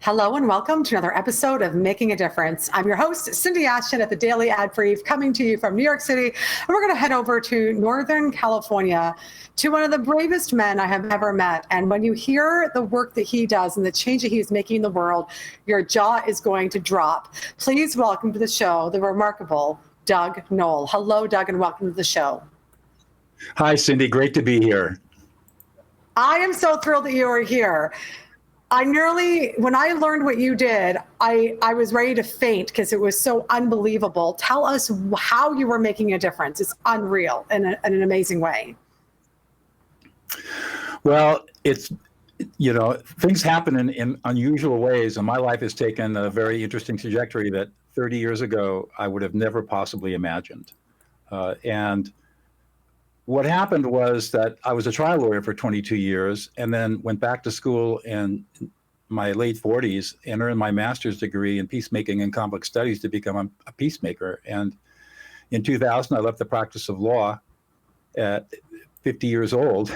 Hello and welcome to another episode of Making a Difference. I'm your host, Cindy Ashton at the Daily Ad Brief, coming to you from New York City. And we're going to head over to Northern California to one of the bravest men I have ever met. And when you hear the work that he does and the change that he's making in the world, your jaw is going to drop. Please welcome to the show the remarkable Doug Noll. Hello, Doug, and welcome to the show. Hi, Cindy. Great to be here. I am so thrilled that you are here. When I learned what you did, I was ready to faint because it was so unbelievable. Tell us how you were making a difference. It's unreal in an amazing way. Well, things happen in unusual ways, and my life has taken a very interesting trajectory that 30 years ago I would have never possibly imagined. And what happened was that I was a trial lawyer for 22 years and then went back to school in my late 40s and earned my master's degree in peacemaking and conflict studies to become a peacemaker. And in 2000, I left the practice of law at 50 years old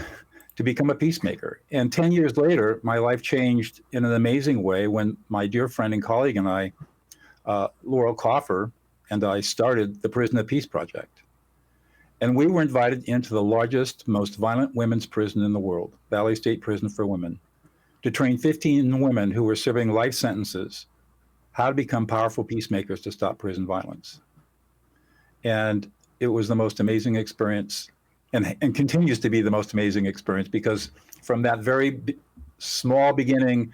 to become a peacemaker. And 10 years later, my life changed in an amazing way when my dear friend and colleague and I, Laurel Coffer, and I started the Prison of Peace Project. And we were invited into the largest, most violent women's prison in the world, Valley State Prison for Women, to train 15 women who were serving life sentences how to become powerful peacemakers to stop prison violence. And it was the most amazing experience and continues to be the most amazing experience because from that very small beginning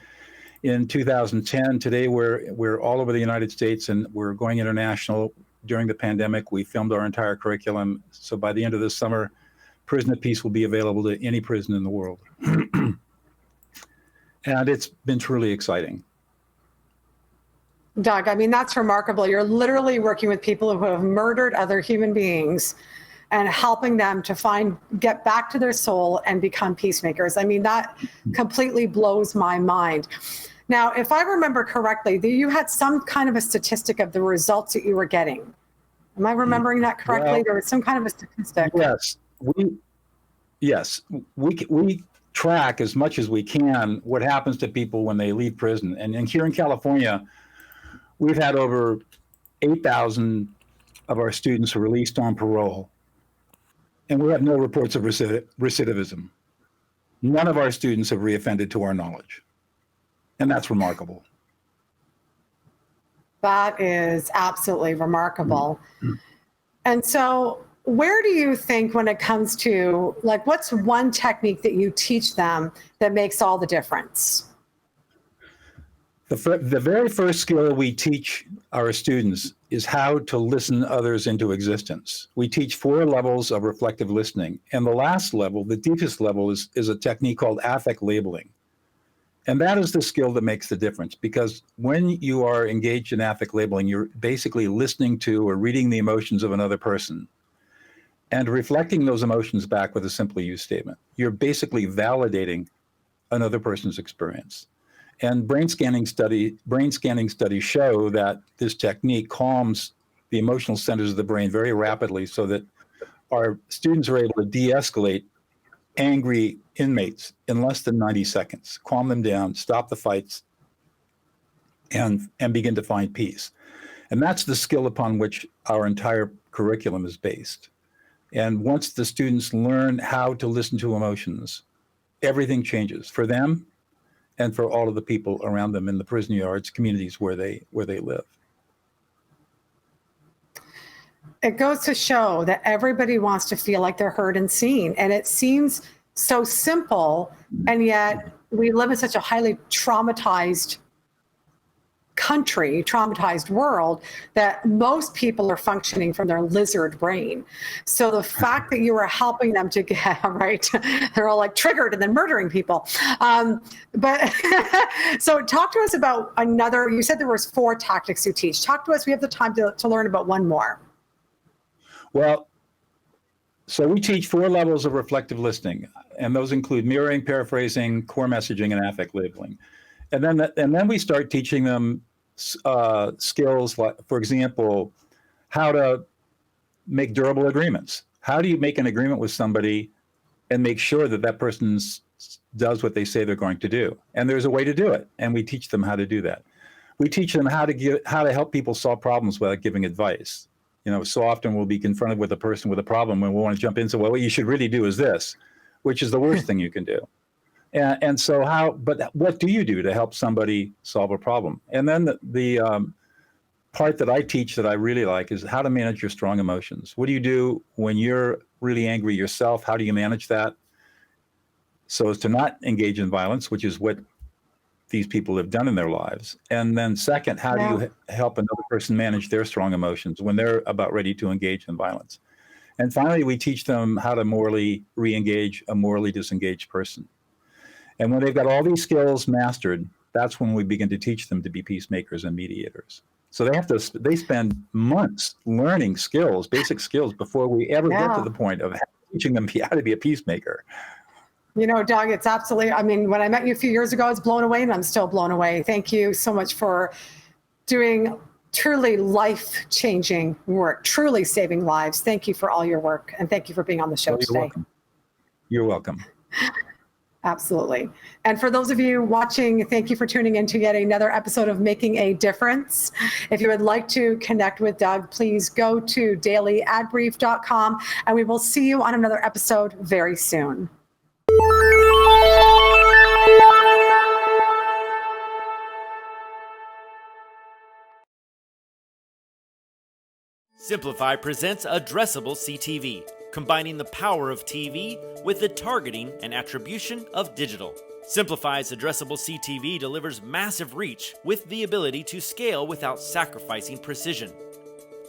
in 2010, today we're all over the United States and we're going international. During the pandemic, we filmed our entire curriculum. So by the end of this summer, Prison of Peace will be available to any prison in the world. And it's been truly exciting. Doug, I mean, that's remarkable. You're literally working with people who have murdered other human beings and helping them to get back to their soul and become peacemakers. I mean, that completely blows my mind. Now, if I remember correctly, you had some kind of a statistic of the results that you were getting. Am I remembering that correctly? Well, there was some kind of a statistic. Yes, we track as much as we can what happens to people when they leave prison. And here in California, we've had over 8,000 of our students released on parole. And we have no reports of recidivism. None of our students have reoffended to our knowledge. And that's remarkable. That is absolutely remarkable. Mm-hmm. And so where do you think when it comes to, what's one technique that you teach them that makes all the difference? The very first skill we teach our students is how to listen others into existence. We teach 4 levels of reflective listening. And the last level, the deepest level, is a technique called affect labeling. And that is the skill that makes the difference, because when you are engaged in affect labeling, you're basically listening to or reading the emotions of another person and reflecting those emotions back with a simply used statement. You're basically validating another person's experience. And brain scanning studies show that this technique calms the emotional centers of the brain very rapidly so that our students are able to de-escalate angry inmates in less than 90 seconds, calm them down, stop the fights, and begin to find peace. And that's the skill upon which our entire curriculum is based. And once the students learn how to listen to emotions, everything changes for them and for all of the people around them in the prison yards, communities where they live. It goes to show that everybody wants to feel like they're heard and seen. And it seems so simple, and yet we live in such a highly traumatized country, traumatized world, that most people are functioning from their lizard brain. So the fact that you are helping them to get, right, they're all triggered and then murdering people. But so talk to us about you said there was 4 tactics you teach. Talk to us, we have the time to learn about one more. Well, so we teach 4 levels of reflective listening, and those include mirroring, paraphrasing, core messaging, and affect labeling. And then we start teaching them skills like, for example, how to make durable agreements. How do you make an agreement with somebody and make sure that that person's does what they say they're going to do. And there's a way to do it. And we teach them how to do that. We teach them how to help people solve problems without giving advice. So often we'll be confronted with a person with a problem and we'll want to jump in and say, well, what you should really do is this, which is the worst thing you can do. And so but what do you do to help somebody solve a problem? And then the part that I teach that I really like is how to manage your strong emotions. What do you do when you're really angry yourself? How do you manage that so as to not engage in violence, which is what these people have done in their lives? And then second, how do you help another person manage their strong emotions when they're about ready to engage in violence? And finally, we teach them how to morally re-engage a morally disengaged person. And when they've got all these skills mastered, that's when we begin to teach them to be peacemakers and mediators. So they spend months learning skills, basic skills, before we ever get to the point of teaching them how to be a peacemaker. Doug, it's absolutely, when I met you a few years ago, I was blown away and I'm still blown away. Thank you so much for doing truly life-changing work, truly saving lives. Thank you for all your work. And thank you for being on the show today. Welcome. You're welcome. Absolutely. And for those of you watching, thank you for tuning in to yet another episode of Making a Difference. If you would like to connect with Doug, please go to dailyadbrief.com and we will see you on another episode very soon. Simplify presents Addressable CTV, combining the power of TV with the targeting and attribution of digital. Simplify's Addressable CTV delivers massive reach with the ability to scale without sacrificing precision.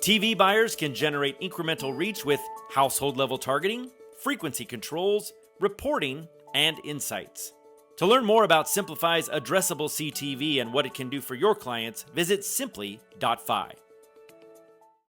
TV buyers can generate incremental reach with household-level targeting, frequency controls, reporting, and insights. To learn more about Simplify's Addressable CTV and what it can do for your clients, visit simply.fi.